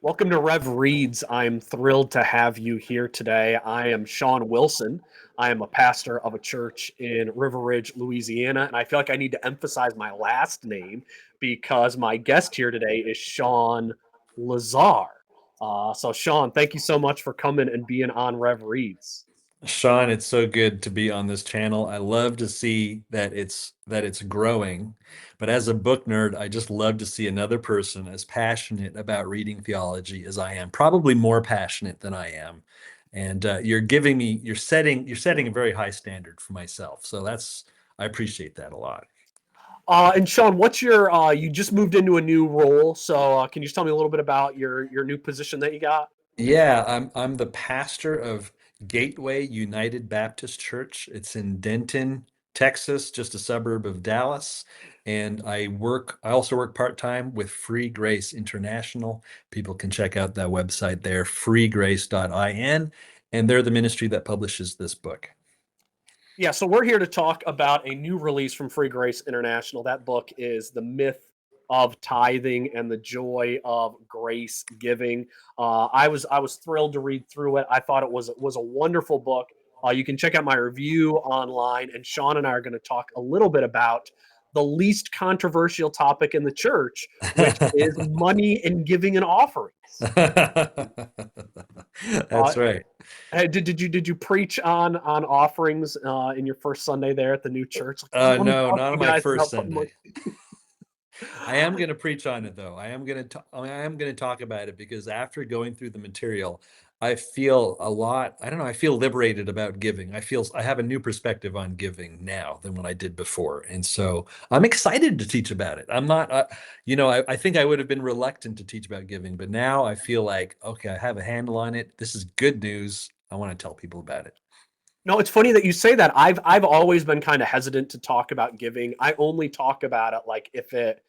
Welcome to Rev Reads. I'm thrilled to have you here today. I am Shawn Willson. I am a pastor of a church in River Ridge, Louisiana, and I feel like I need to emphasize my last name because my guest here today is Shawn Lazar. So, Shawn, thank you so much for coming and being on Rev Reads. Shawn, it's so good to be on this channel. I love to see that it's growing. But as a book nerd, I just love to see another person as passionate about reading theology as I am, probably more passionate than I am. And you're setting a very high standard for myself. So I appreciate that a lot. And Shawn, what's you just moved into a new role, so can you just tell me a little bit about your new position that you got? Yeah, I'm the pastor of Gateway United Baptist Church. It's in Denton, Texas, just a suburb of Dallas. And I also work part-time with Free Grace International. People can check out that website there, freegrace.in, and they're the ministry that publishes this book. Yeah, so we're here to talk about a new release from Free Grace International. That book is The Myth of Tithing and the Joy of Grace Giving. I was thrilled to read through it. I thought it was a wonderful book. You can check out my review online, and Shawn and I are going to talk a little bit about the least controversial topic in the church, which is money and giving and offerings. Uh, That's right. Hey, did you preach on offerings in your first Sunday there at the new church? Like, come on, let me No, talk not to on you my guys first about putting money. Sunday. I am going to preach on it though. I am going to talk about it because after going through the material, I feel a lot, I don't know, I feel liberated about giving. I have a new perspective on giving now than what I did before. And so I'm excited to teach about it. I'm not, I think I would have been reluctant to teach about giving, but now I feel like, okay, I have a handle on it. This is good news. I want to tell people about it. No, it's funny that you say that. I've always been kind of hesitant to talk about giving. I only talk about it like if it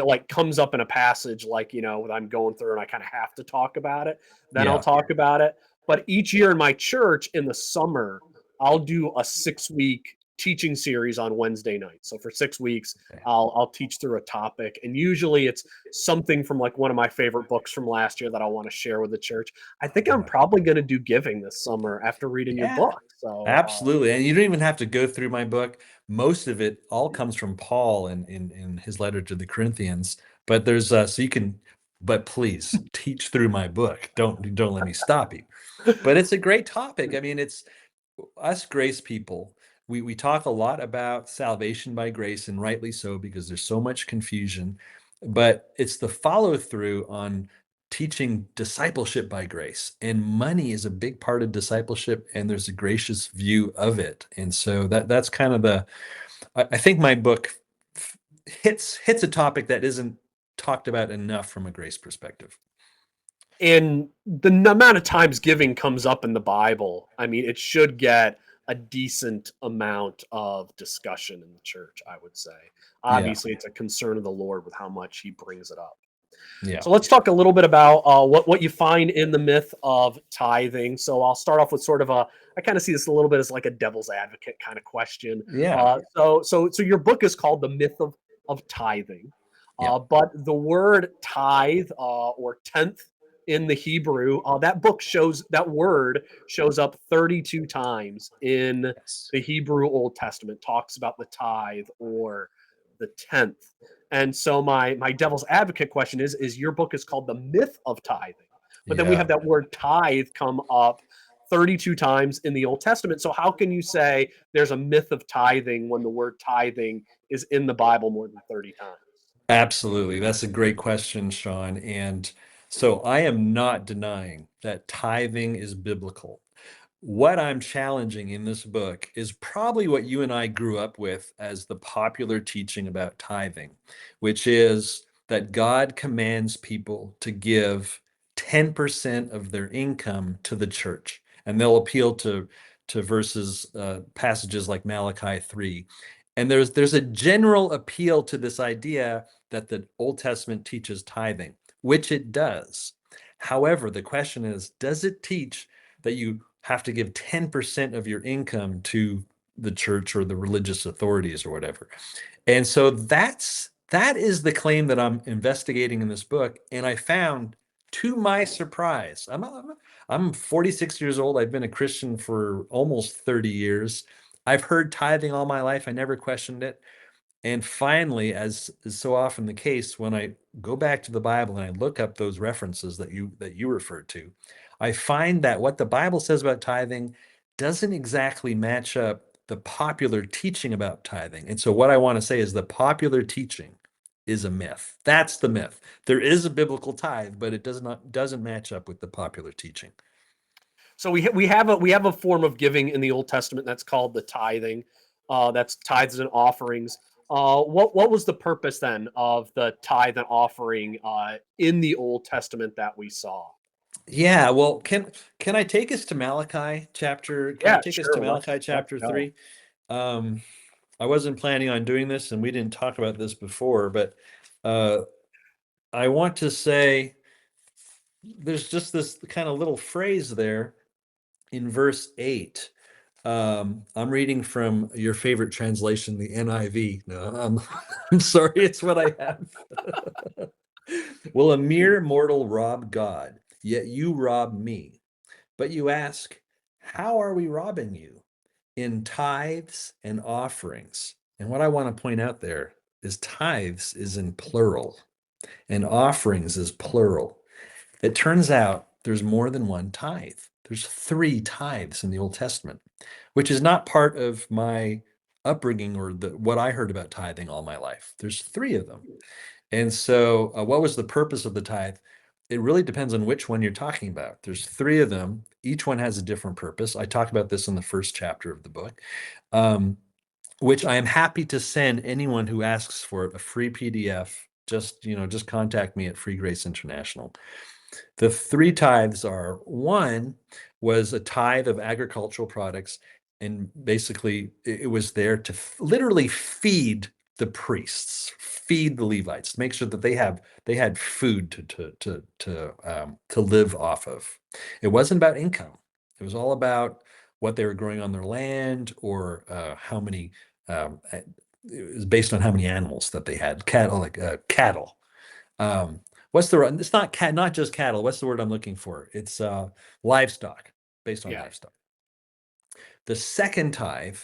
like comes up in a passage, like that I'm going through and I kind of have to talk about it, then I'll Yeah. talk about it. But each year in my church in the summer, I'll do a 6 week teaching series on Wednesday nights. So for 6 weeks, Okay. I'll teach through a topic, and usually it's something from like one of my favorite books from last year that I want to share with the church. I think I'm probably going to do giving this summer after reading your Yeah. book. So, Absolutely. And you don't even have to go through my book. Most of it all comes from Paul in his letter to the Corinthians. But so you can, but please teach through my book. Don't let me stop you. But it's a great topic. I mean, it's us grace people. We talk a lot about salvation by grace, and rightly so, because there's so much confusion. But it's the follow through on teaching discipleship by grace, and money is a big part of discipleship, and there's a gracious view of it. And so that's kind of I think my book hits a topic that isn't talked about enough from a grace perspective. and the amount of times giving comes up in the Bible, I mean, it should get a decent amount of discussion in the church, I would say. Yeah, Obviously, it's a concern of the Lord with how much he brings it up. yeah, So let's talk a little bit about what you find in the myth of tithing. So I'll start off with sort of I kind of see this a little bit as like a devil's advocate kind of question. yeah, So your book is called The Myth of Tithing, yeah. but the word tithe or tenth in the Hebrew, that word shows up 32 times in Yes. the Hebrew Old Testament. Talks about the tithe or the tenth. And so my devil's advocate question is your book is called The Myth of Tithing. But then we Yeah. have that word tithe come up 32 times in the Old Testament. So how can you say there's a myth of tithing when the word tithing is in the Bible more than 30 times? Absolutely. That's a great question, Shawn. And so I am not denying that tithing is biblical. What I'm challenging in this book is probably what you and I grew up with as the popular teaching about tithing, which is that God commands people to give 10% of their income to the church. And they'll appeal to passages like Malachi 3. And there's a general appeal to this idea that the Old Testament teaches tithing, which it does. However, the question is, does it teach that you have to give 10% of your income to the church or the religious authorities or whatever? And so that is the claim that I'm investigating in this book. And I found To my surprise, I'm 46 years old. I've been a Christian for almost 30 years. I've heard tithing all my life. I never questioned it. And finally, as is so often the case, when I go back to the Bible and I look up those references that you referred to, I find that what the Bible says about tithing doesn't exactly match up the popular teaching about tithing. And so what I want to say is the popular teaching is a myth. That's the myth. There is a biblical tithe, but it doesn't match up with the popular teaching. So we have a form of giving in the Old Testament that's called the tithing. That's tithes and offerings. What was the purpose then of the tithe and offering in the Old Testament that we saw? Yeah, well, can I take us to Malachi chapter? Can I Yeah, take us to sure. Malachi Let's chapter go. 3? Um, I wasn't planning on doing this, and we didn't talk about this before, but uh, I want to say there's just this kind of little phrase there in verse 8. I'm reading from your favorite translation, the NIV. No, I'm sorry, it's what I have. Will a mere mortal rob God? Yet you rob me. But you ask, how are we robbing you? In tithes and offerings. And what I want to point out there is tithes is in plural and offerings is plural. It turns out there's more than one tithe. There's 3 tithes in the Old Testament, which is not part of my upbringing or what I heard about tithing all my life. There's 3 of them. And so, what was the purpose of the tithe? It really depends on which one you're talking about. There's 3 of them. Each one has a different purpose. I talk about this in the first chapter of the book, um, which I am happy to send anyone who asks for it a free PDF. Just contact me at Free Grace International. The 3 tithes are: one was a tithe of agricultural products, and basically it was there to literally feed the priests, feed the Levites, make sure that they had food to live off of. It wasn't about income. It was all about what they were growing on their land, or how many. It was based on how many animals that they had, cattle, like cattle. um, what's the It's not not just cattle. What's the word I'm looking for? It's livestock, based on Yeah. livestock. The second tithe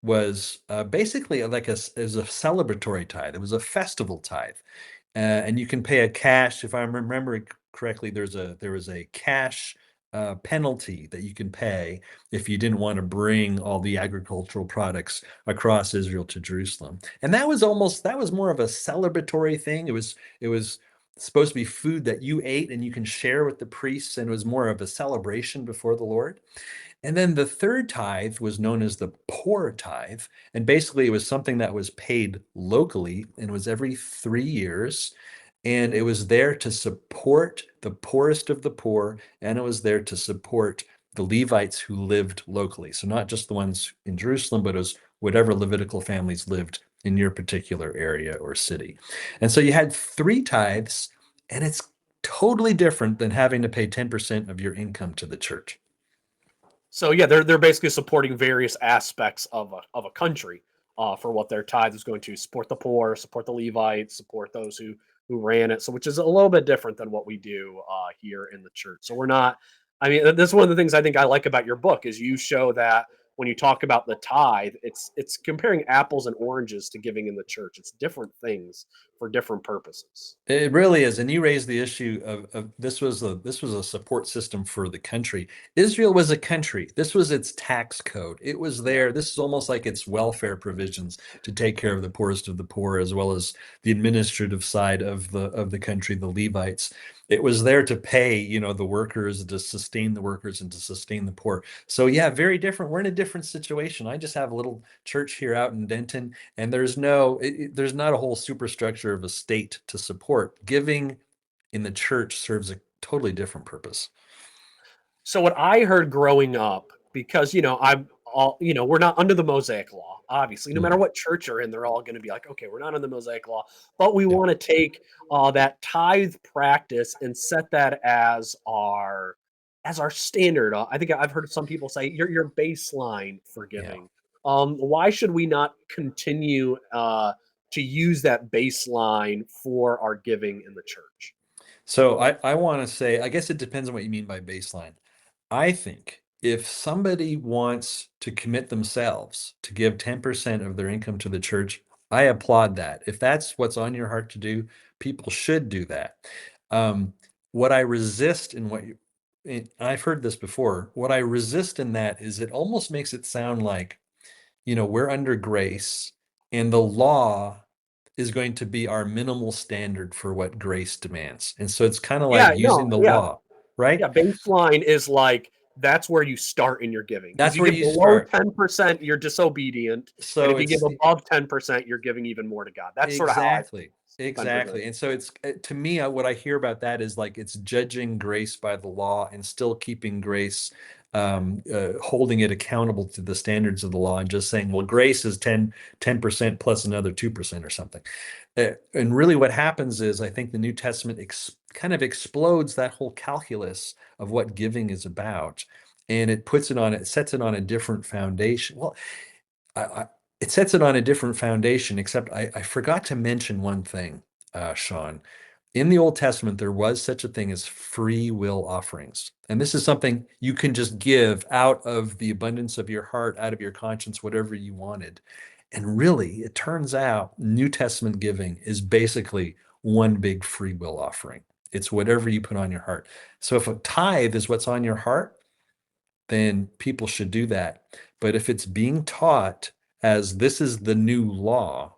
was basically like it was a celebratory tithe. It was a festival tithe, and you can pay a cash. If I'm remembering correctly, there was a cash penalty that you can pay if you didn't want to bring all the agricultural products across Israel to Jerusalem. And that was more of a celebratory thing. It was supposed to be food that you ate and you can share with the priests, and it was more of a celebration before the Lord. And then the third tithe was known as the poor tithe. And basically, it was something that was paid locally and was every 3 years. And it was there to support the poorest of the poor. And it was there to support the Levites who lived locally. So, not just the ones in Jerusalem, but it was whatever Levitical families lived in your particular area or city. And so you had 3 tithes, and it's totally different than having to pay 10% of your income to the church. So yeah, they're basically supporting various aspects of a country for what their tithe is going to support the poor, support the Levites, support those who ran it. So which is a little bit different than what we do here in the church. So we're not. I mean, this is one of the things I think I like about your book is you show that when you talk about the tithe, it's comparing apples and oranges to giving in the church. It's different things for different purposes. It really is, and you raised the issue of this was a support system for the country. Israel was a country. This was its tax code. It was Yeah. there. This is almost like its welfare provisions to take care of the poorest of the poor, as well as the administrative side of the country, the Levites. It was there to pay, the workers, to sustain the workers, and to sustain the poor. So yeah, very different. We're in a different situation. I just have a little church here out in Denton, and there's not a whole superstructure of a state to support. Giving in the church serves a totally different purpose. So what I heard growing up, because I'm all we're not under the Mosaic law. Obviously, no matter Mhm. what church you're in, they're all going to be like, okay, we're not under the Mosaic law, but we Yeah, want to take that tithe practice and set that as our standard. I think I've heard some people say your baseline for yeah. giving. Why should we not continue to use that baseline for our giving in the church? So I want to say, I guess it depends on what you mean by baseline. I think if somebody wants to commit themselves to give 10% of their income to the church, I applaud that. If that's what's on your heart to do, people should do that. Um, what I resist in I've heard this before, what I resist in that is it almost makes it sound like, we're under grace and the law is going to be our minimal standard for what grace demands. And so it's kind of Yeah, like using no, the yeah. law, right? Yeah, baseline is like that's where you start in your giving. If That's you where give you below start. 10%, you're disobedient, and So if you give it's above 10%, you're giving even more to God. That's sort of how I've exactly, been presented. exactly. And so it's to me, what I hear about that is like it's judging grace by the law and still keeping grace, holding it accountable to the standards of the law, and just saying, well, grace is 10% plus another 2% or something. And really what happens is I think the New Testament kind of explodes that whole calculus of what giving is about. And it sets it on a different foundation. Well, I it sets it on a different foundation, except I forgot to mention one thing, Shawn. In the Old Testament, there was such a thing as free will offerings. And this is something you can just give out of the abundance of your heart, out of your conscience, whatever you wanted. And really, it turns out New Testament giving is basically one big free will offering. It's whatever you put on your heart. So if a tithe is what's on your heart, then people should do that. But if it's being taught as this is the new law,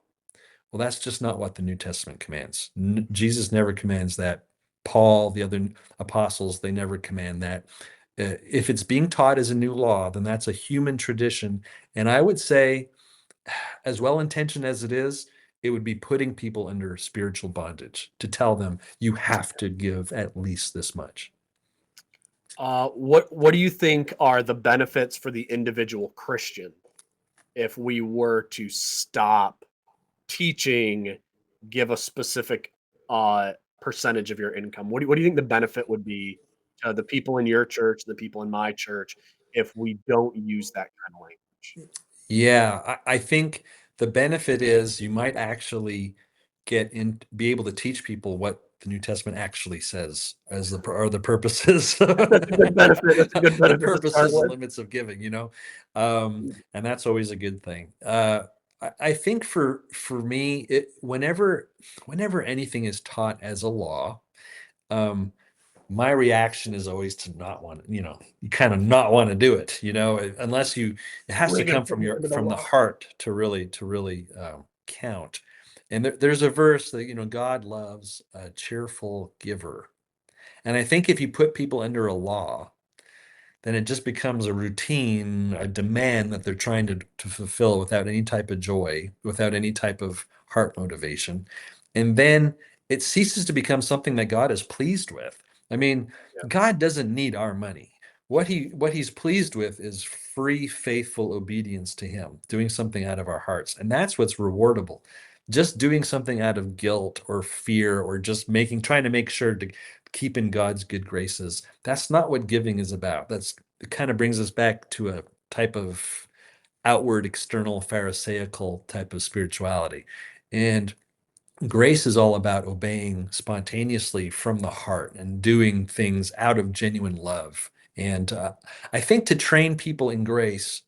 well, that's just not what the New Testament commands. Jesus never commands that. Paul, the other apostles, they never command that. If it's being taught as a new law, then that's a human tradition. And I would say, as well intentioned as it is, it would be putting people under spiritual bondage to tell them you have to give at least this much. What do you think are the benefits for the individual Christian if we were to stop teaching, give a specific percentage of your income? What do you think the benefit would be to the people in your church, the people in my church, if we don't use that kind of language? Yeah, I think the benefit is you might actually be able to teach people what the New Testament actually says as are the purposes, That's a good benefit. That's a good the benefit to start purposes and with. limits of giving. And that's always a good thing. I think for me, whenever anything is taught as a law, um, my reaction is always to not want to, you kind of not want to do it, unless it has to Bring it come into the from the law. heart to really count. And there's a verse that, God loves a cheerful giver. And I think if you put people under a law, then it just becomes a routine, a demand that they're trying to fulfill without any type of joy, without any type of heart motivation. And then it ceases to become something that God is pleased with. I mean, Yeah. God doesn't need our money. What he's pleased with is free, faithful obedience to him, doing something out of our hearts. And that's what's rewardable. Just doing something out of guilt or fear or just trying to make sure to keep in God's good graces. That's not what giving is about. It kind of brings us back to a type of outward, external, pharisaical type of spirituality. And grace is all about obeying spontaneously from the heart and doing things out of genuine love. And I think to train people in grace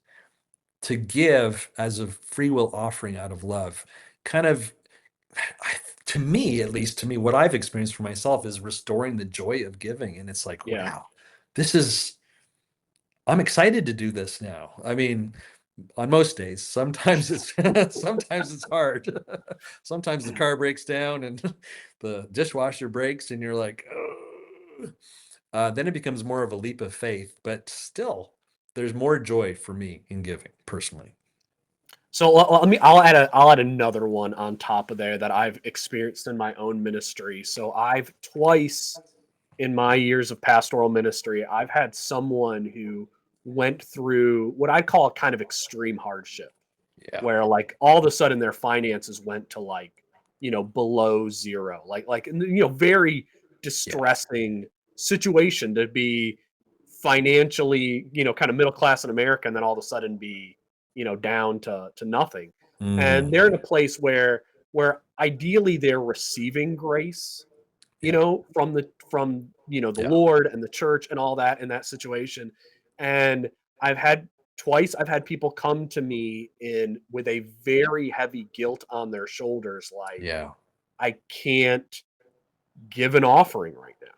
to give as a free will offering out of love kind of to me, at least to me, what I've experienced for myself is restoring the joy of giving. And it's like, Yeah. wow, this is, I'm excited to do this now. I mean, on most days, sometimes it's, sometimes it's hard. Sometimes the car breaks down and the dishwasher breaks and you're like, "Ugh." Then it becomes more of a leap of faith, but still there's more joy for me in giving personally. So let me. I'll add another one on top of there that I've experienced in my own ministry. So I've twice in my years of pastoral ministry, I've had someone who went through what I call kind of extreme hardship, Yeah. where like all of a sudden their finances went to like below zero, like very Yeah. distressing situation to be financially kind of middle class in America, and then all of a sudden be down to nothing, and Mm, they're in a place where ideally they're receiving grace, you Yeah. know, from the Yeah. Lord and the church and all that in that situation. And I've had I've had people come to me in with a very heavy guilt on their shoulders, like, Yeah. I can't give an offering right now.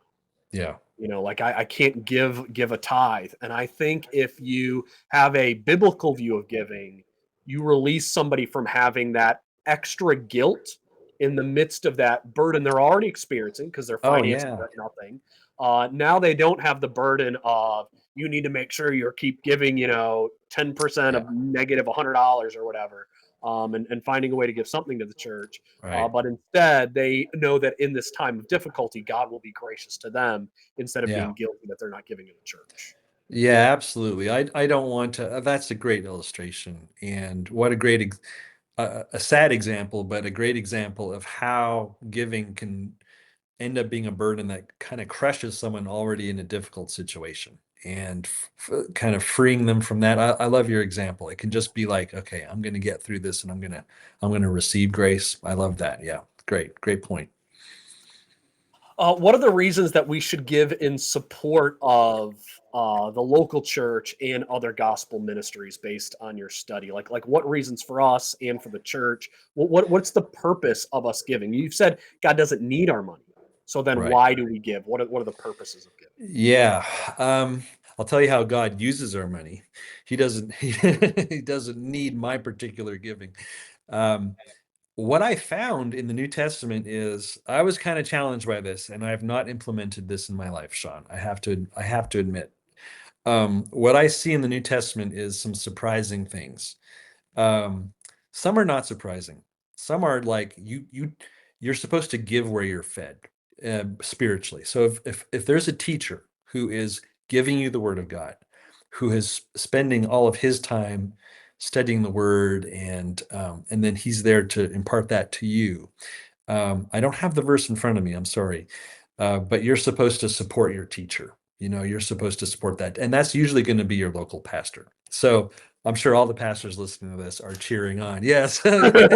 Yeah. Like I can't give a tithe. And I think if you have a biblical view of giving, you release somebody from having that extra guilt in the midst of that burden they're already experiencing because their Oh, finances yeah. are at nothing. Now they don't have the burden of you need to make sure you keep giving, 10% Yeah. of negative $100 or whatever, and finding a way to give something to the church. Right. But instead, they know that in this time of difficulty, God will be gracious to them instead of Yeah. being guilty that they're not giving to the church. Yeah, absolutely. I don't want to. That's a great illustration, and what a great, a sad example, but a great example of how giving can end up being a burden that kind of crushes someone already in a difficult situation, and kind of freeing them from that. I love your example. It can just be like, okay, I'm going to get through this, and I'm gonna receive grace. I love that. Yeah, great point. What are the reasons that we should give in support of the local church and other gospel ministries based on your study? Like what reasons for us and for the church? What's the purpose of us giving? You've said God doesn't need our money, so then Right. why do we give? What are the purposes of giving? Yeah. I'll tell you how God uses our money. He doesn't he doesn't need my particular giving. Um, what I found in the New Testament is I was kind of challenged by this, and I have not implemented this in my life, Sean. I have to admit. What I see in the New Testament is some surprising things. Um, some are not surprising. Some are like you're supposed to give where you're fed, spiritually. So if there's a teacher who is giving you the Word of God, who is spending all of his time studying the Word, and then he's there to impart that to you. I don't have the verse in front of me. I'm sorry, but you're supposed to support your teacher. You're supposed to support that, and that's usually going to be your local pastor. So I'm sure all the pastors listening to this are cheering on. Yes. Okay.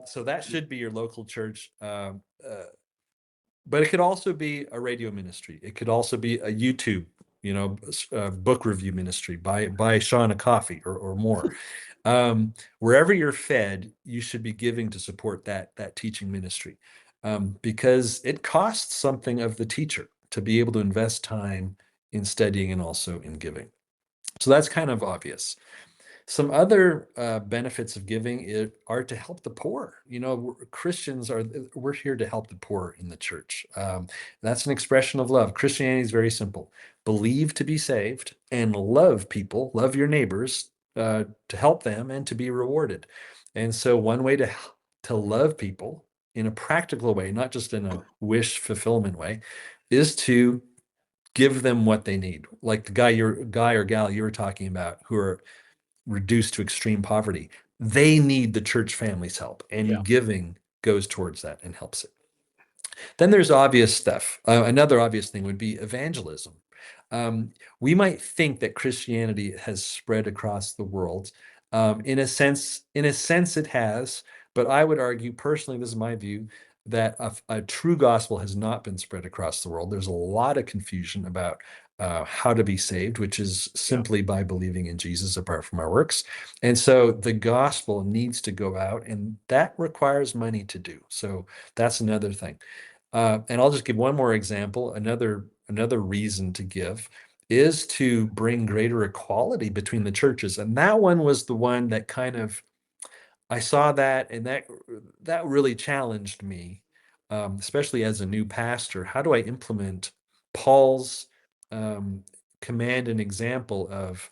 So that should be your local church. But it could also be a radio ministry. It could also be a YouTube, book review ministry. Buy Sean a coffee or more. Wherever you're fed, you should be giving to support that teaching ministry, because it costs something of the teacher to be able to invest time in studying and also in giving. So that's kind of obvious. Some other benefits of giving are to help the poor. Christians we're here to help the poor in the church. That's an expression of love. Christianity is very simple: believe to be saved and love people, love your neighbors, to help them and to be rewarded. And so, one way to love people in a practical way, not just in a wish fulfillment way, is to give them what they need. Like the guy or gal you were talking about, who are reduced to extreme poverty. They need the church family's help, Yeah. and giving goes towards that and helps it. Then there's obvious stuff. Another obvious thing would be evangelism. Um, we might think that Christianity has spread across the world. In a sense, it has. But I would argue, personally, this is my view, that a true gospel has not been spread across the world. There's a lot of confusion about how to be saved, which is Yeah. simply by believing in Jesus apart from our works. And so the gospel needs to go out, and that requires money to do. So that's another thing. And I'll just give one more example. Another reason to give is to bring greater equality between the churches. And that one was the one that kind of, I saw that, and that really challenged me, especially as a new pastor. How do I implement Paul's um, command and example of,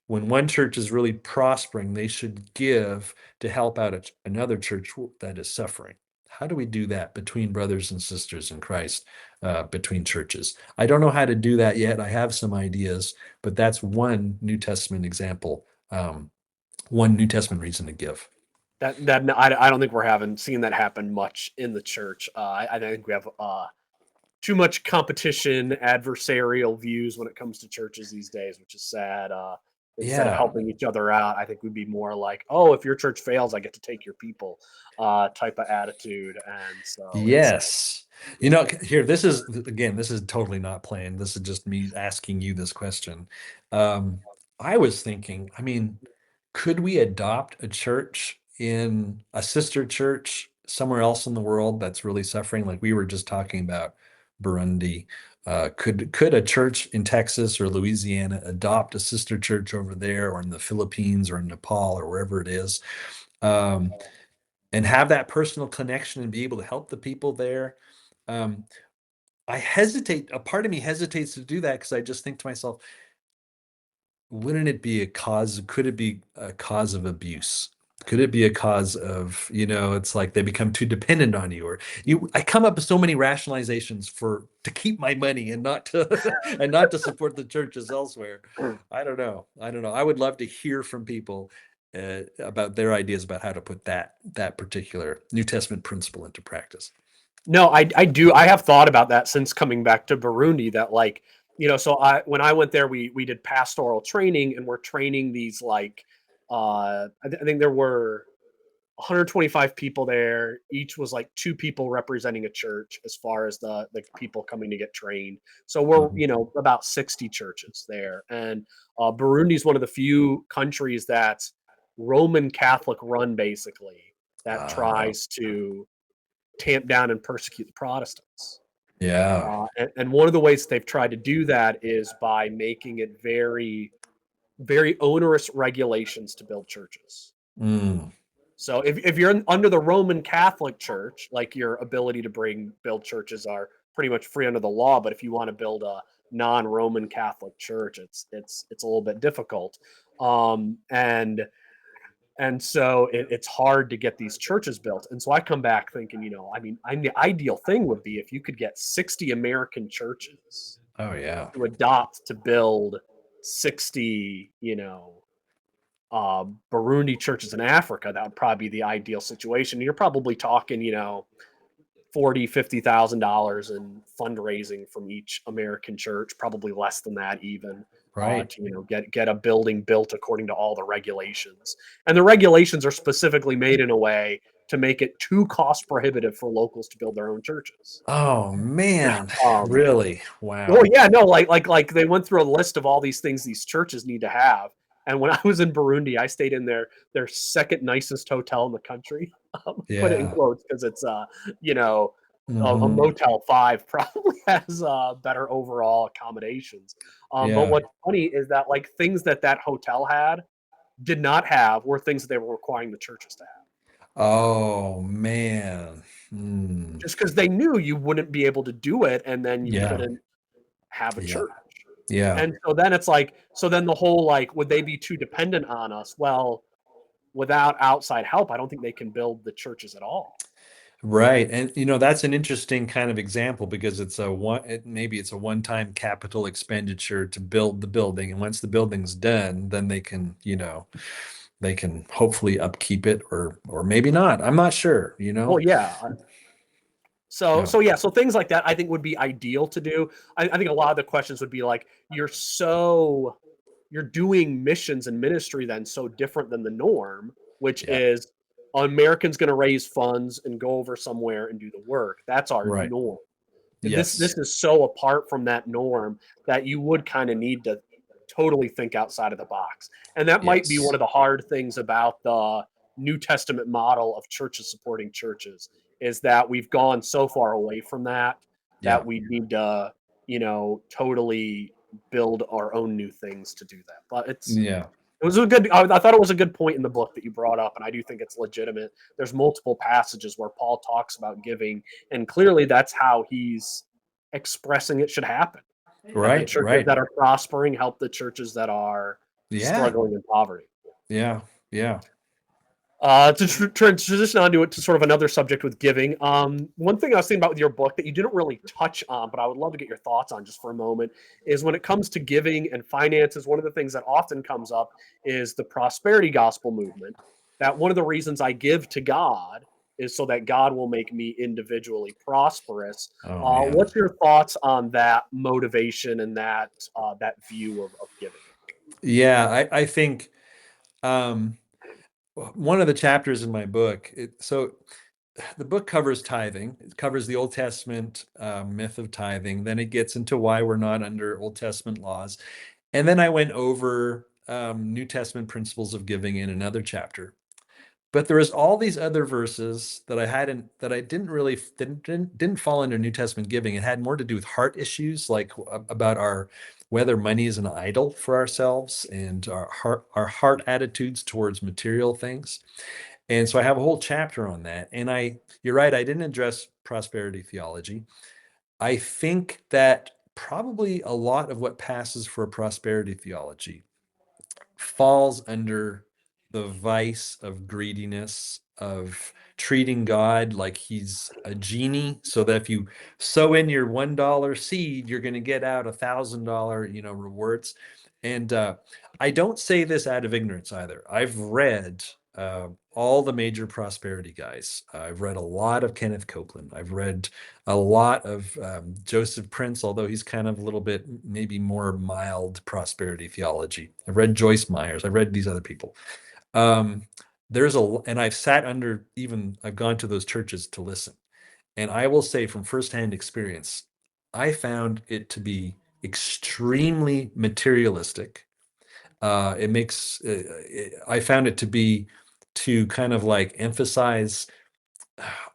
when one church is really prospering, they should give to help out another church that is suffering? How do we do that between brothers and sisters in Christ, between churches? I don't know how to do that yet. I have some ideas, but that's one New Testament example, one New Testament reason to give. I don't think we're having seen that happen much in the church. I think we have too much competition, adversarial views when it comes to churches these days, which is sad. instead of Yeah. helping each other out. I think we'd be more like, oh, if your church fails, I get to take your people, type of attitude. And so it's Yes. You know, here, this is, again, this is totally not planned. This is just me asking you this question. Um, I was thinking, I mean, could we adopt a church in a sister church somewhere else in the world that's really suffering? Like we were just talking about Burundi. Could a church in Texas or Louisiana adopt a sister church over there, or in the Philippines or in Nepal or wherever it is? Um, and have that personal connection and be able to help the people there. Um, I hesitate, a part of me hesitates to do that because I just think to myself, wouldn't it be a cause? Could it be a cause of abuse? Could it be a cause of, it's like they become too dependent on you, or I come up with so many rationalizations for to keep my money and not to and not to support the churches elsewhere. I don't know. I don't know. I would love to hear from people about their ideas about how to put that particular New Testament principle into practice. no, I do. I have thought about that since coming back to Burundi. That like, so when I went there, we did pastoral training, and we're training these like, I think there were 125 people there. Each was like two people representing a church as far as the people coming to get trained. So we're Mhm. about 60 churches there, and Burundi is one of the few countries that's Roman Catholic run, basically, that Uh, tries to tamp down and persecute the Protestants. yeah. And one of the ways they've tried to do that is by making it very, very onerous regulations to build churches. Mm, So if you're under the Roman Catholic Church, like your ability to build churches are pretty much free under the law. But if you want to build a non-Roman Catholic church, it's a little bit difficult. Um, and and so it's hard to get these churches built. And so I come back thinking, I mean, the ideal thing would be if you could get 60 American churches oh yeah. to adopt to build 60, Burundi churches in Africa. That would probably be the ideal situation. You're probably talking, 40, $50,000 in fundraising from each American church, probably less than that even, Right. to get a building built according to all the regulations. And the regulations are specifically made in a way to make it too cost prohibitive for locals to build their own churches. Oh man, Um, really? Oh Wow. yeah, no, like they went through a list of all these things these churches need to have. And when I was in Burundi, I stayed in their second nicest hotel in the country. Put it in Yeah. quotes because it's you know, a Hmm. Motel 5 probably has better overall accommodations. But Yeah. what's funny is that like things that hotel had did not have were things that they were requiring the churches to have. Oh man. Mm. Just because they knew you wouldn't be able to do it, and then you Yeah. couldn't have a Yeah. church. Yeah. And so then it's like, so then the whole like, would they be too dependent on us? Well, without outside help, I don't think they can build the churches at all. Right. And that's an interesting kind of example because maybe it's a one-time capital expenditure to build the building. And once the building's done, then they can hopefully upkeep it, or maybe not. I'm not sure, Well, yeah. So, Yeah. so yeah, so things like that I think would be ideal to do. I think a lot of the questions would be like, you're doing missions and ministry then so different than the norm, which Yeah. is Americans going to raise funds and go over somewhere and do the work. That's our Right. norm. This Yes. is so apart from that norm that you would kind of need to totally think outside of the box. And that might be one Yes. of the hard things about the New Testament model of churches supporting churches is that we've gone so far away from that Yeah. that we need to, totally build our own new things to do that. But Yeah. it was a good. I thought it was a good point in the book that you brought up, and I do think it's legitimate. There's multiple passages where Paul talks about giving, and clearly that's how he's expressing it should happen. That the Right. churches Right. that are prospering help the churches that are Yeah. struggling in poverty. Yeah. Yeah. To transition onto it to sort of another subject with giving. One thing I was thinking about with your book that you didn't really touch on, but I would love to get your thoughts on just for a moment, is when it comes to giving and finances, one of the things that often comes up is the prosperity gospel movement. That one of the reasons I give to God is so that God will make me individually prosperous. Oh man. What's your thoughts on that motivation and that view of giving? Yeah, I think um, one of the chapters in my book, so the book covers tithing. It covers the Old Testament myth of tithing. Then it gets into why we're not under Old Testament laws. And then I went over New Testament principles of giving in another chapter. But there was all these other verses that I didn't really didn't fall under New Testament giving. It had more to do with heart issues, like about our whether money is an idol for ourselves and our heart attitudes towards material things. And so I have a whole chapter on that. And you're right, I didn't address prosperity theology. I think that probably a lot of what passes for a prosperity theology falls under the vice of greediness, of treating God like he's a genie, so that if you sow in your $1 seed, you're going to get out $1,000, rewards. And I don't say this out of ignorance either. I've read all the major prosperity guys. I've read a lot of Kenneth Copeland. I've read a lot of Joseph Prince, although he's kind of a little bit maybe more mild prosperity theology. I've read Joyce Myers. I've read these other people. Um, and I've gone to those churches to listen. And I will say from firsthand experience, I found it to be extremely materialistic. I found it to be to kind of like emphasize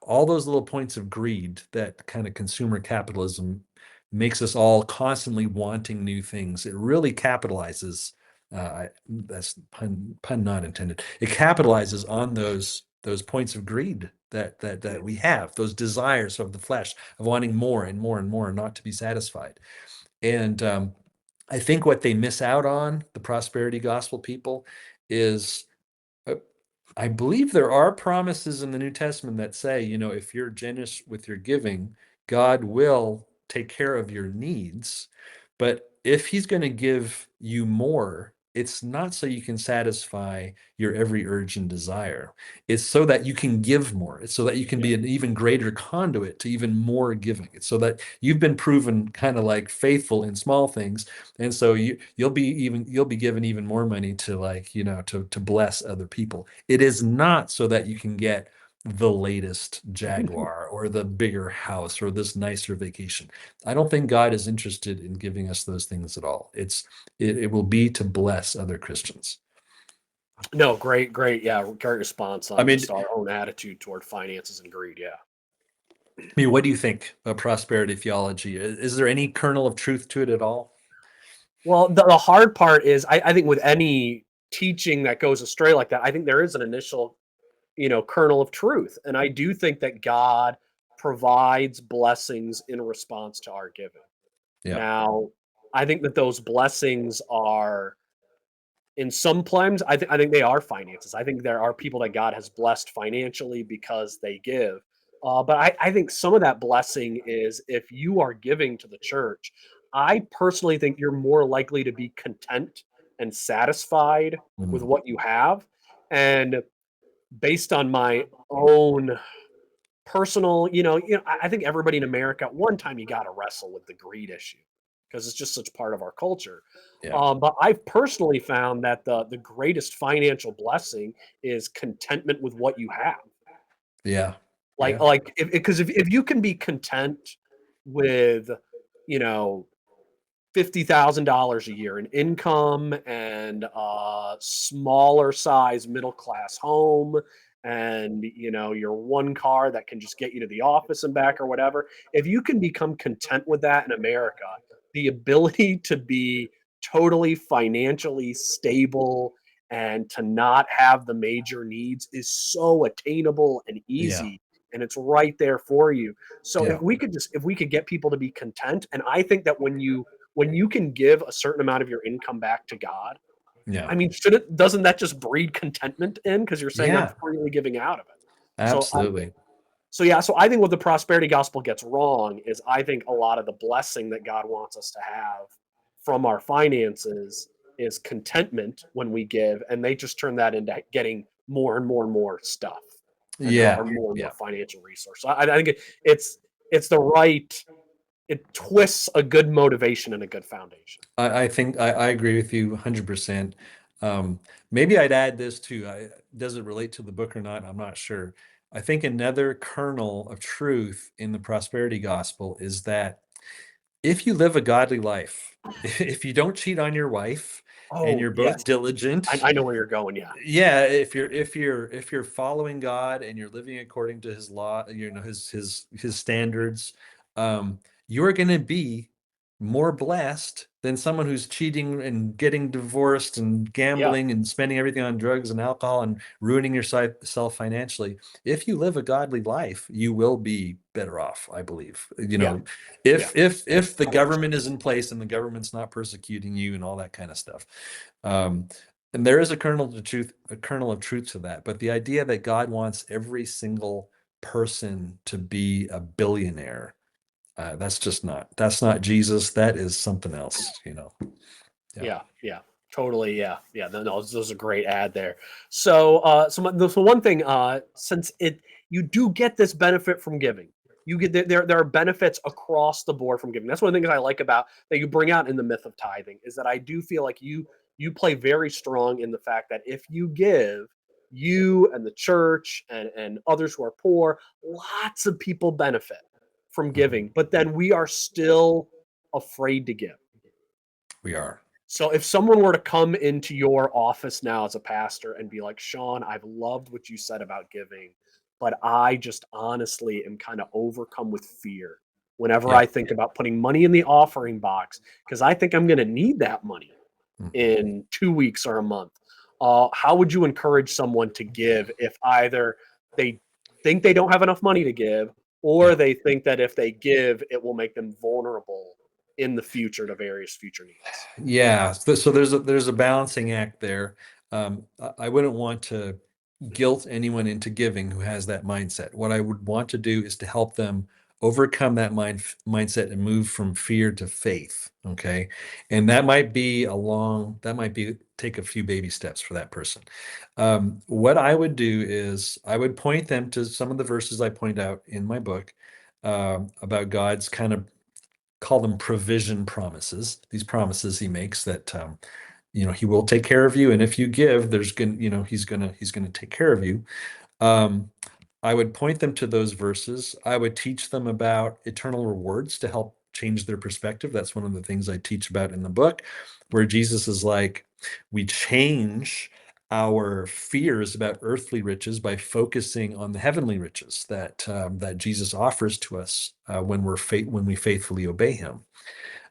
all those little points of greed that kind of consumer capitalism makes us all constantly wanting new things. It really capitalizes. That's pun not intended. It capitalizes on those points of greed that we have, those desires of the flesh of wanting more and more and more, and not to be satisfied. And I think what they miss out on, the prosperity gospel people, is uh, I believe there are promises in the New Testament that say, if you're generous with your giving, God will take care of your needs. But if he's going to give you more, it's not so you can satisfy your every urge and desire. It's so that you can give more. It's so that you can Yeah. be an even greater conduit to even more giving. It's so that you've been proven kind of like faithful in small things, and so you'll be given even more money to, like, to bless other people. It is not so that you can get the latest Jaguar or the bigger house or this nicer vacation. I don't think God is interested in giving us those things at all. It will be to bless other Christians. No, great. Yeah, great response I on mean, just our own attitude toward finances and greed. Yeah. what do you think of prosperity theology? Is there any kernel of truth to it at all? Well, the hard part is I think with any teaching that goes astray like that, I think there is an initial, kernel of truth. And I do think that God provides blessings in response to our giving. Yeah, Now, I think that those blessings are in some plans, I think they are finances. I think there are people that God has blessed financially because they give. But I think some of that blessing is if you are giving to the church, I personally think you're more likely to be content and satisfied with mm, what you have. And based on my own personal, I think everybody in America at one time you got to wrestle with the greed issue because it's just such part of our culture. yeah, But I've personally found that the greatest financial blessing is contentment with what you have. yeah, Like yeah, like if you can be content with, you know, $50,000 a year in income and a smaller size middle class home and your one car that can just get you to the office and back or whatever. If you can become content with that in America, the ability to be totally financially stable and to not have the major needs is so attainable and yeah, easy, and it's right there for you. So yeah, if we could get people to be content, and I think that when you can give a certain amount of your income back to God, yeah, I mean, doesn't that just breed contentment in? Because you're saying I'm yeah, freely giving out of it. So absolutely. I think what the prosperity gospel gets wrong is I think a lot of the blessing that God wants us to have from our finances is contentment when we give, and they just turn that into getting more and more and more stuff, and Yeah, more and more yeah, financial resources. I think it's the right it twists a good motivation and a good foundation. I think I agree with you 100%. Maybe I'd add this too. Does it relate to the book or not? I'm not sure. I think another kernel of truth in the prosperity gospel is that if you live a godly life, if you don't cheat on your wife and Oh you're yes, both diligent, I know where you're going. Yeah, yeah, if you're following God and you're living according to his law, his standards, you're going to be more blessed than someone who's cheating and getting divorced and yeah, gambling and spending everything on drugs and alcohol and ruining yourself financially. If you live a godly life, you will be better off, I believe. yeah, yeah, If the government is in place and the government's not persecuting you and all that kind of stuff. Um, and there is a kernel of truth to that. But the idea that God wants every single person to be a billionaire, that's not Jesus. That is something else, Yeah. yeah, yeah. Totally, yeah, yeah. No, those are great ad there. So, so one thing, since you do get this benefit from giving, you get there are benefits across the board from giving. That's one of the things I like about that you bring out in the myth of tithing is that I do feel like you play very strong in the fact that if you give, you and the church and others who are poor, lots of people benefit from Mhm. giving, but then we are still afraid to give. We are. So if someone were to come into your office now as a pastor and be like, Shawn, I've loved what you said about giving, but I just honestly am kind of overcome with fear whenever Yeah. I think about putting money in the offering box because I think I'm going to need that money Mhm. in 2 weeks or a month. How would you encourage someone to give if either they think they don't have enough money to give, or Yeah. they think that if they give, it will make them vulnerable in the future to various future needs? Yeah. So there's a balancing act there. I wouldn't want to guilt anyone into giving who has that mindset. What I would want to do is to help them overcome that mindset and move from fear to faith. Okay. And that might be take a few baby steps for that person. What I would do is I would point them to some of the verses I point out in my book about God's kind of call them provision promises. These promises he makes that he will take care of you, and if you give, there's gonna he's gonna take care of you. Um, I would point them to those verses. I would teach them about eternal rewards to help change their perspective. That's one of the things I teach about in the book, where Jesus is like, we change our fears about earthly riches by focusing on the heavenly riches that Jesus offers to us when we faithfully obey Him.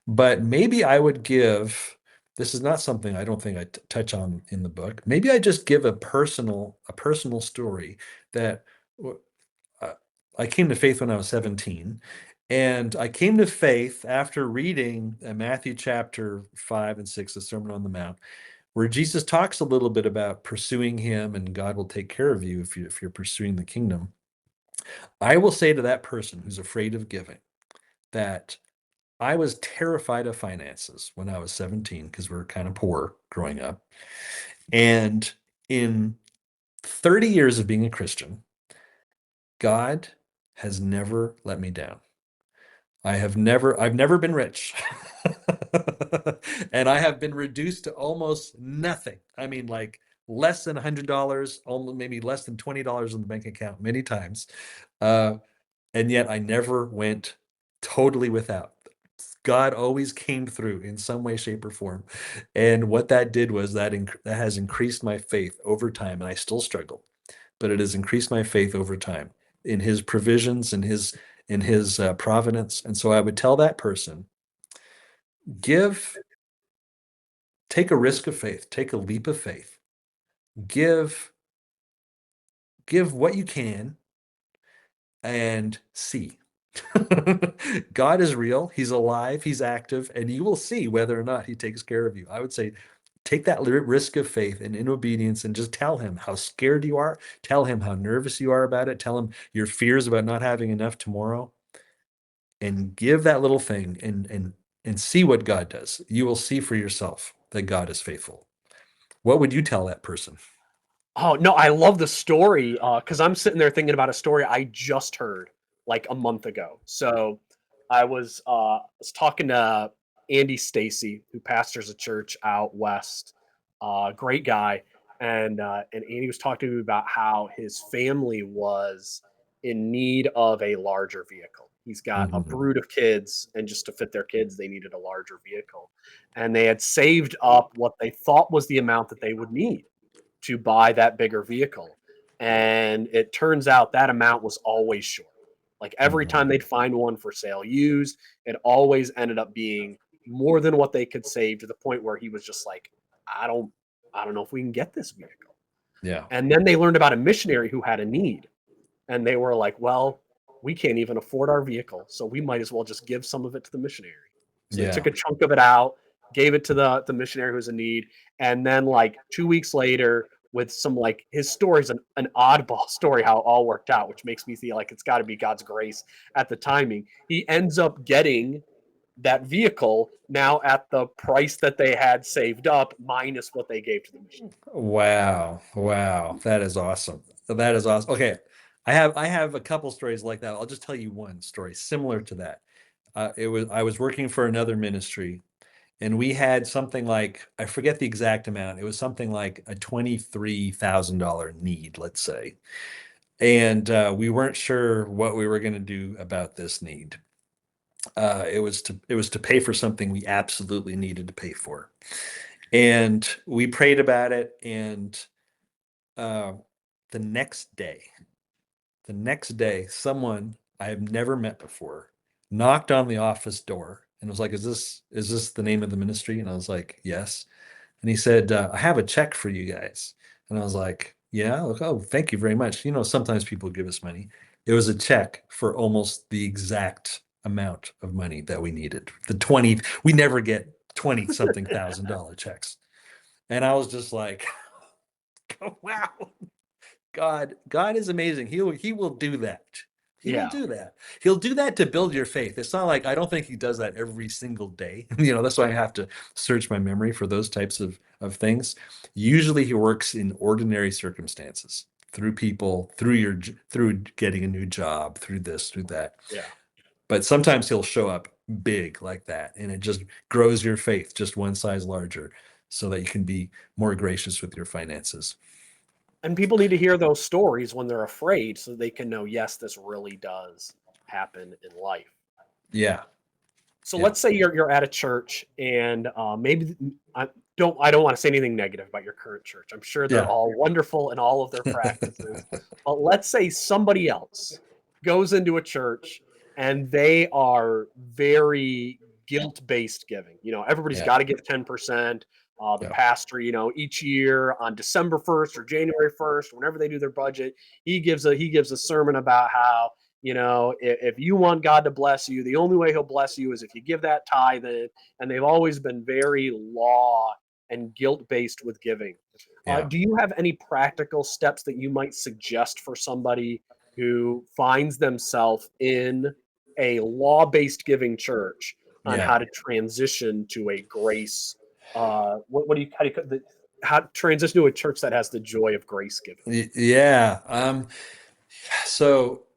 But maybe I would give. This is not something I don't think I touch on in the book. Maybe I just give a personal story that uh, I came to faith when I was 17. And I came to faith after reading Matthew chapter 5 and 6, the Sermon on the Mount, where Jesus talks a little bit about pursuing him and God will take care of you if you're pursuing the kingdom. I will say to that person who's afraid of giving that I was terrified of finances when I was 17 because we were kind of poor growing up. And in 30 years of being a Christian, God has never let me down. I've never been rich. And I have been reduced to almost nothing. I mean, like less than $100, almost maybe less than $20 in the bank account many times. Uh, and yet I never went totally without. God always came through in some way, shape, or form. And what that did was that has increased my faith over time. And I still struggle, but it has increased my faith over time in his provisions and his providence. And so I would tell that person, give, take a risk of faith, take a leap of faith, give, give what you can and see. God is real. He's alive. He's active, and you will see whether or not he takes care of you. I would say take that risk of faith and in obedience and just tell him how scared you are. Tell him how nervous you are about it. Tell him your fears about not having enough tomorrow and give that little thing and see what God does. You will see for yourself that God is faithful. What would you tell that person? Oh, no, I love the story, because I'm sitting there thinking about a story I just heard, like, a month ago. So, I was talking to Andy Stacy, who pastors a church out west. Great guy, and Andy was talking to me about how his family was in need of a larger vehicle. He's got a Mhm. brood of kids, and just to fit their kids, they needed a larger vehicle, and they had saved up what they thought was the amount that they would need to buy that bigger vehicle. And it turns out that amount was always short. Like every time Mhm. they'd find one for sale used, it always ended up being more than what they could save, to the point where he was just like, I don't I don't know if we can get this vehicle. Yeah. And then they learned about a missionary who had a need, and they were like, well, we can't even afford our vehicle, so we might as well just give some of it to the missionary. So they took Yeah. a chunk of it out, gave it to the missionary who was in need, and then like 2 weeks later, with some like his story's an oddball story how it all worked out, which makes me feel like it's got to be God's grace at the timing. He ends up getting that vehicle now at the price that they had saved up minus what they gave to the missionary. Wow. Wow. That is awesome. That is awesome. Okay. I have a couple stories like that. I'll just tell you one story similar to that. I was working for another ministry, and we had something like, I forget the exact amount. It was something like a $23,000 need, let's say. And we weren't sure what we were going to do about this need. It was to pay for something we absolutely needed to pay for. And we prayed about it, and uh, the next day, someone I have never met before knocked on the office door and was like, "Is this the name of the ministry?" And I was like, "Yes." And he said, "I have a check for you guys." And I was like, "Yeah, like, oh, thank you very much." Sometimes people give us money. It was a check for almost the exact amount of money that we needed. We never get 20 something $1,000 checks. And I was just like, wow, God is amazing. He will do that. He will Yeah. do that. He'll do that to build your faith. It's not like, I don't think he does that every single day. That's why I have to search my memory for those types of things. Usually he works in ordinary circumstances, through people, through getting a new job, through this, through that. Yeah. But sometimes he'll show up big like that, and it just grows your faith just one size larger, so that you can be more gracious with your finances. And people need to hear those stories when they're afraid, so they can know, yes, this really does happen in life. Yeah. So Yeah. let's say you're at a church, and maybe I don't want to say anything negative about your current church. I'm sure they're Yeah. all wonderful in all of their practices. But let's say somebody else goes into a church and they are very guilt-based giving. Everybody's Yeah. got to give 10%. The Yeah. pastor, each year on December 1st or January 1st, whenever they do their budget, he gives a sermon about how, if you want God to bless you, the only way he'll bless you is if you give that tithe in. And they've always been very law and guilt based with giving. Yeah. Do you have any practical steps that you might suggest for somebody who finds themselves in a law based giving church on Yeah. how to transition to a grace? What do you, how to transition to a church that has the joy of grace giving? Yeah. So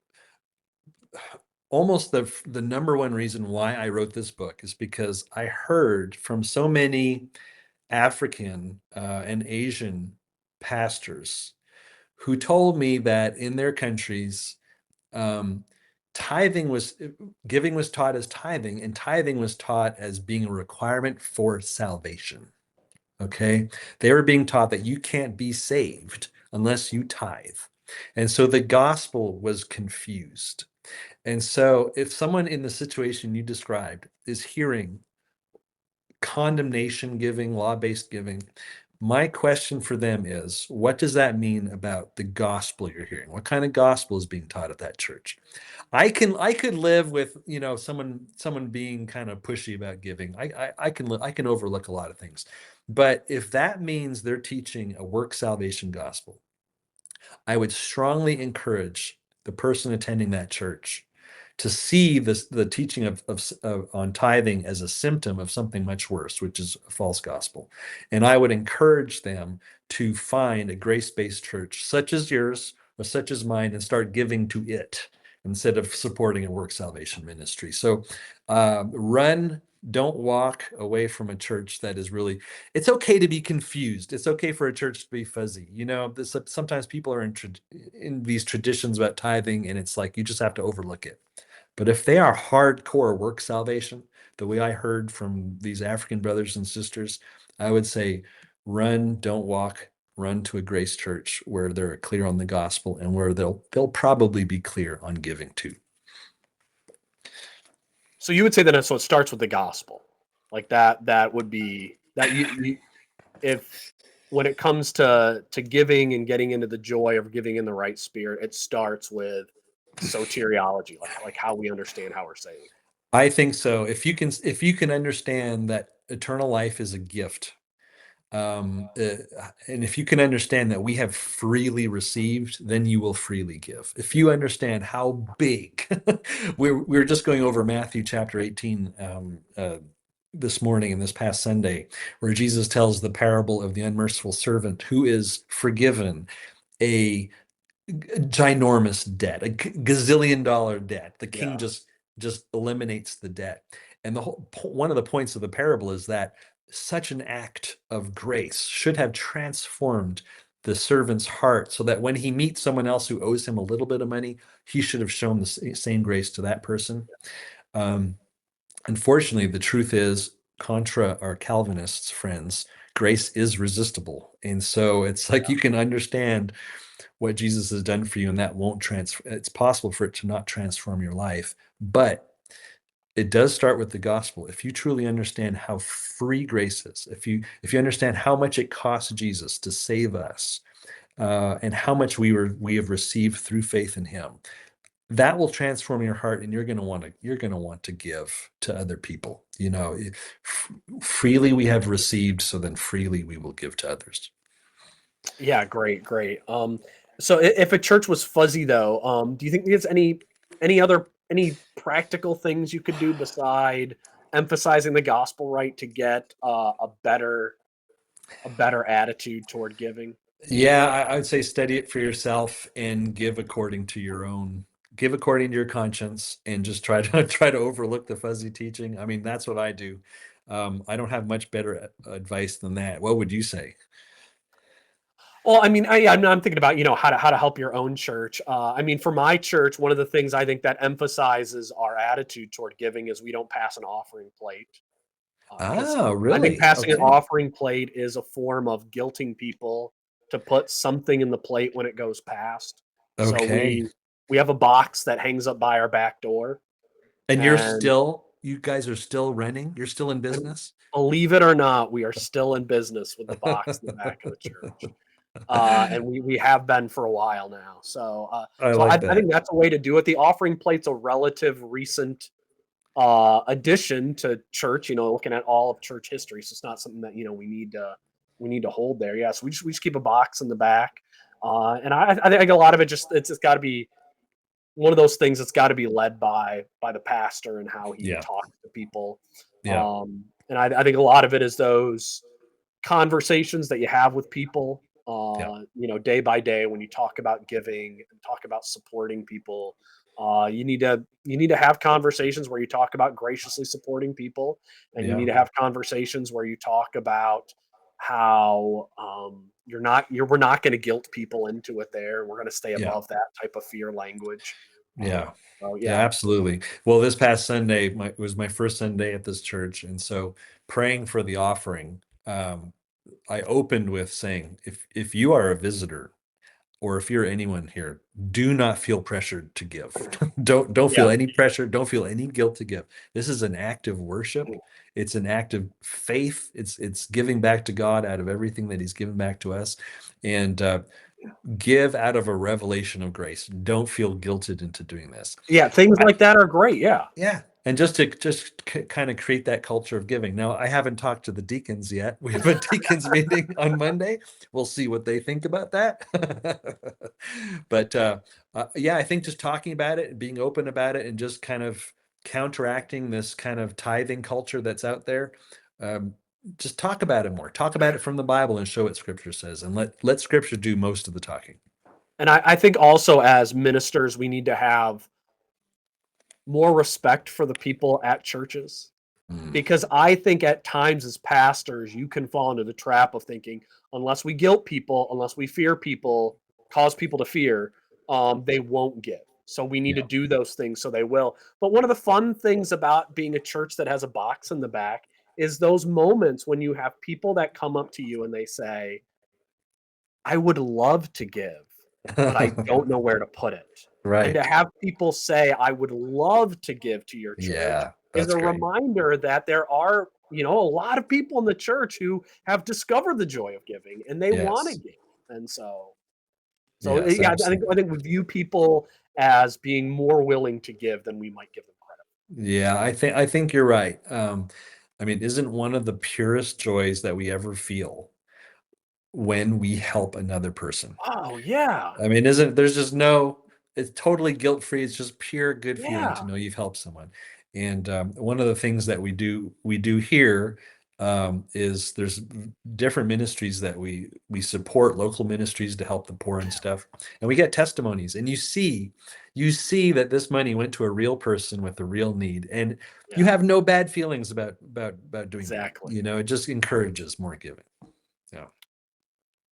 almost the number one reason why I wrote this book is because I heard from so many African and Asian pastors who told me that in their countries, um, tithing was giving was taught as tithing, and tithing was taught as being a requirement for salvation. Okay. They were being taught that you can't be saved unless you tithe. And so the gospel was confused. And so if someone in the situation you described is hearing condemnation giving, law-based giving, my question for them is, what does that mean about the gospel you're hearing? What kind of gospel is being taught at that church? I could live with, someone being kind of pushy about giving. I can overlook a lot of things. But if that means they're teaching a work salvation gospel, I would strongly encourage the person attending that church to see the teaching on tithing as a symptom of something much worse, which is a false gospel. And I would encourage them to find a grace-based church such as yours or such as mine and start giving to it, instead of supporting a work salvation ministry. So run, don't walk away from a church that is really, it's okay to be confused. It's okay for a church to be fuzzy. Sometimes people are in these traditions about tithing, and it's like you just have to overlook it. But if they are hardcore work salvation, the way I heard from these African brothers and sisters, I would say run, don't walk, run to a grace church where they're clear on the gospel and where they'll probably be clear on giving too. So you would say that, so it starts with the gospel, like that would be that if when it comes to giving and getting into the joy of giving in the right spirit, it starts with soteriology, like how we understand how we're saved. I think so. If you can understand that eternal life is a gift, and if you can understand that we have freely received, then you will freely give. If you understand how big, we're just going over Matthew chapter 18 this morning and this past Sunday, where Jesus tells the parable of the unmerciful servant who is forgiven a ginormous debt, a gazillion dollar debt. The king Yeah. just eliminates the debt. And one of the points of the parable is that such an act of grace should have transformed the servant's heart, so that when he meets someone else who owes him a little bit of money, he should have shown the same grace to that person. Um, Unfortunately, the truth is, contra our Calvinists friends, grace is resistible. And so it's like you can understand what Jesus has done for you, and that won't transfer. It's possible for it to not transform your life, but it does start with the gospel. If you truly understand how free grace is, if you understand how much it cost Jesus to save us, and how much we have received through faith in Him, that will transform your heart, and you're going to want to give to other people. Freely we have received, so then freely we will give to others. Yeah, great. So if a church was fuzzy though, do you think there's any practical things you could do beside emphasizing the gospel right to get a better attitude toward giving? Yeah, I would say study it for yourself and give according to your conscience, and just try to try to overlook the fuzzy teaching. I mean, that's what I do. I don't have much better advice than that. What would you say? Well, I mean, I'm thinking about how to help your own church. I mean, for my church, one of the things I think that emphasizes our attitude toward giving is we don't pass an offering plate. Because Oh, I think really? passing an Okay. offering plate is a form of guilting people to put something in the plate when it goes past. So Okay. we have a box that hangs up by our back door, And and you guys are still running? You're still in and business? believe it or not, we are still in business with the box in the back of the church. And we have been for a while now. I So like I that. think that's a way to do it. The offering plate's a relative recent addition to church, looking at all of church history. So it's not something that we need to hold there. Yeah, so we just keep a box in the back, and I think a lot of it it's got to be one of those things that's got to be led by the pastor and how he Yeah. talks to people. Yeah. And I think a lot of it is those conversations that you have with people, Yeah. day by day when you talk about giving and talk about supporting people. You need to have conversations where you talk about graciously supporting people, and you need Yeah. to have conversations where you talk about how we're not going to guilt people into it. There, we're going to stay Yeah. above that type of fear language. Yeah. So Yeah, yeah, absolutely. Well, this past Sunday, was my first Sunday at this church, and so praying for the offering, I opened with saying, if you are a visitor, or if you're anyone here, do not feel pressured to give. Don't yeah, feel any pressure. Don't feel any guilt to give. This is an act of worship. It's an act of faith. It's giving back to God out of everything that He's given back to us, and give out of a revelation of grace. Don't feel guilted into doing this. yeah. Things like that are great. Yeah. Yeah. And just to kind of create that culture of giving. Now, I haven't talked to the deacons yet. We have a deacons meeting on Monday. We'll see what they think about that. But yeah, I think just talking about it and being open about it, and just kind of counteracting this kind of tithing culture that's out there. Um, just talk about it more. Talk about it from the Bible and show what Scripture says, and let Scripture do most of the talking. And I think also as ministers, we need to have more respect for the people at churches. Mm. Because I think at times as pastors, you can fall into the trap of thinking, unless we guilt people, unless we fear people, cause people to fear, they won't give. So we need to Yeah. do those things so they will. But one of the fun things about being a church that has a box in the back is those moments when you have people that come up to you and they say, I would love to give, but I don't know where to put it. And Right. to have people say, I would love to give to your church Yeah, is that's a great. reminder that there are, a lot of people in the church who have discovered the joy of giving and they want to Yes. give. And Yes, yeah, I think we absolutely. view people as being more willing to give than we might give them credit. Yeah, I think you're right. I mean, isn't one of the purest joys that we ever feel when we help another person? Oh yeah. I mean, isn't there's just no it's totally guilt-free, it's just pure good feeling to Yeah. know you've helped someone. And, one of the things that we do here, is there's different ministries that we support, local ministries to help the poor and stuff, and we get testimonies, and you see that this money went to a real person with a real need, and you Yeah. have no bad feelings about doing that, Exactly. it just encourages more giving. Yeah.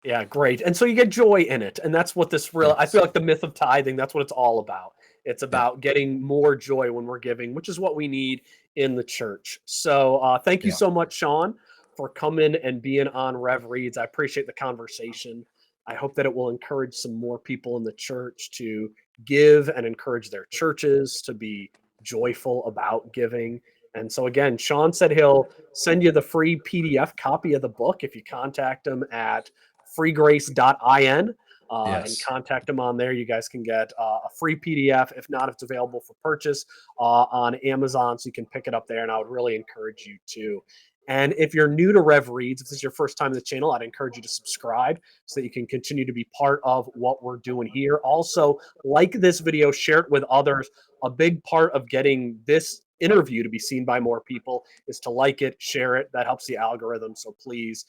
Yeah, great. And so you get joy in it. And that's what I Yes. feel like the myth of tithing, that's what it's all about. It's Yeah. about getting more joy when we're giving, which is what we need in the church. So thank you Yeah. so much, Shawn, for coming and being on Rev Reads. I appreciate the conversation. I hope that it will encourage some more people in the church to give and encourage their churches to be joyful about giving. And so, again, Shawn said he'll send you the free PDF copy of the book if you contact him at freegrace.in and Yes. contact them on there. You guys can get a free PDF. If not, it's available for purchase on Amazon, so you can pick it up there. And I would really encourage you to. And if you're new to Rev Reads, if this is your first time in the channel, I'd encourage you to subscribe so that you can continue to be part of what we're doing here. Also, like this video, share it with others. A big part of getting this interview to be seen by more people is to like it, share it. That helps the algorithm. So please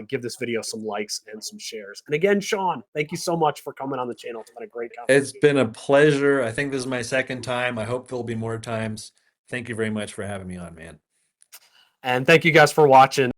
give this video some likes and some shares. And again, Shawn, thank you so much for coming on the channel. It's been a great It's conversation. been a pleasure. I think this is my second time. I hope there'll be more times. Thank you very much for having me on, man. And thank you guys for watching.